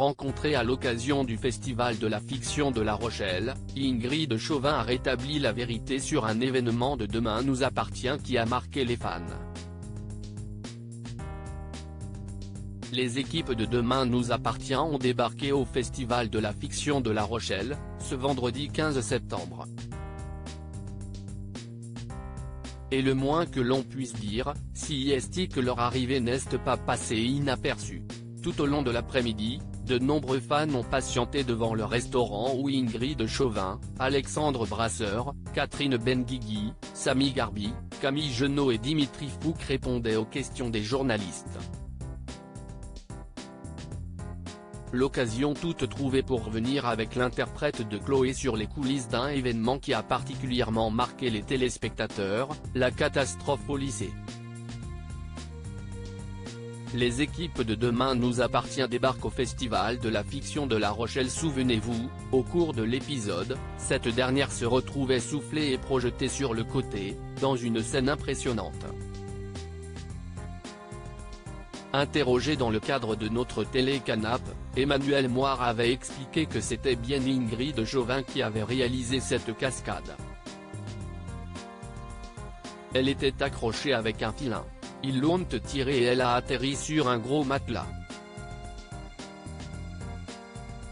rencontrés à l'occasion du Festival de la fiction de La Rochelle, Ingrid Chauvin a rétabli la vérité sur un événement de Demain nous appartient qui a marqué les fans. Les équipes de Demain nous appartient ont débarqué au Festival de la fiction de La Rochelle, ce vendredi 15 septembre. Et le moins que l'on puisse dire, si est que leur arrivée n'est pas passée inaperçue. Tout au long de l'après-midi, de nombreux fans ont patienté devant le restaurant où Ingrid Chauvin, Alexandre Brasseur, Catherine Benguigui, Samy Garbi, Camille Genot et Dimitri Fouque répondaient aux questions des journalistes. L'occasion toute trouvée pour revenir avec l'interprète de Chloé sur les coulisses d'un événement qui a particulièrement marqué les téléspectateurs, la catastrophe au lycée. Les équipes de Demain nous appartient débarquent au Festival de la fiction de La Rochelle. Souvenez-vous, au cours de l'épisode, cette dernière se retrouvait soufflée et projetée sur le côté, dans une scène impressionnante. Interrogé dans le cadre de notre télé-canap, Emmanuel Moir avait expliqué que c'était bien Ingrid Chauvin qui avait réalisé cette cascade. Elle était accrochée avec un filin. Ils l'ont tirée et elle a atterri sur un gros matelas.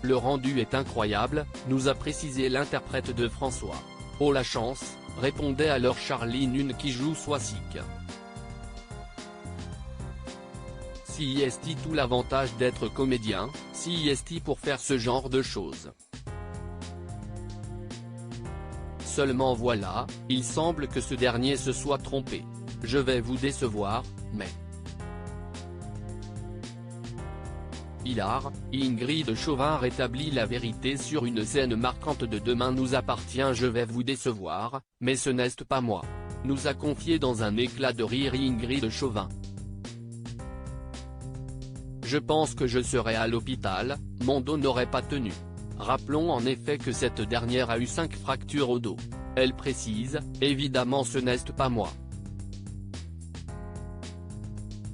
Le rendu est incroyable, nous a précisé l'interprète de François. Oh la chance, répondait alors Charline une qui joue Soisic. Si est tout l'avantage d'être comédien, si est pour faire ce genre de choses. Seulement voilà, il semble que ce dernier se soit trompé. Je vais vous décevoir, mais… Hilar, Ingrid Chauvin rétablit la vérité sur une scène marquante de Demain nous appartient. Je vais vous décevoir, mais ce n'est pas moi. Nous a confié dans un éclat de rire Ingrid Chauvin. Je pense que je serai à l'hôpital, mon dos n'aurait pas tenu. Rappelons en effet que cette dernière a eu 5 fractures au dos. Elle précise, évidemment ce n'est pas moi.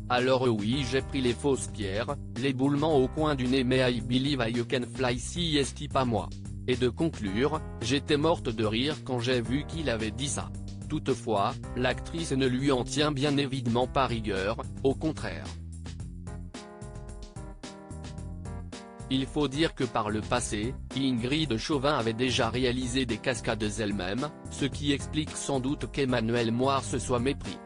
Alors oui j'ai pris les fausses pierres, l'éboulement au coin du nez mais I believe I can fly si est pas moi. Et de conclure, j'étais morte de rire quand j'ai vu qu'il avait dit ça. Toutefois, l'actrice ne lui en tient bien évidemment pas rigueur, au contraire. Il faut dire que par le passé, Ingrid Chauvin avait déjà réalisé des cascades elle-même, ce qui explique sans doute qu'Emmanuel Moir se soit mépris.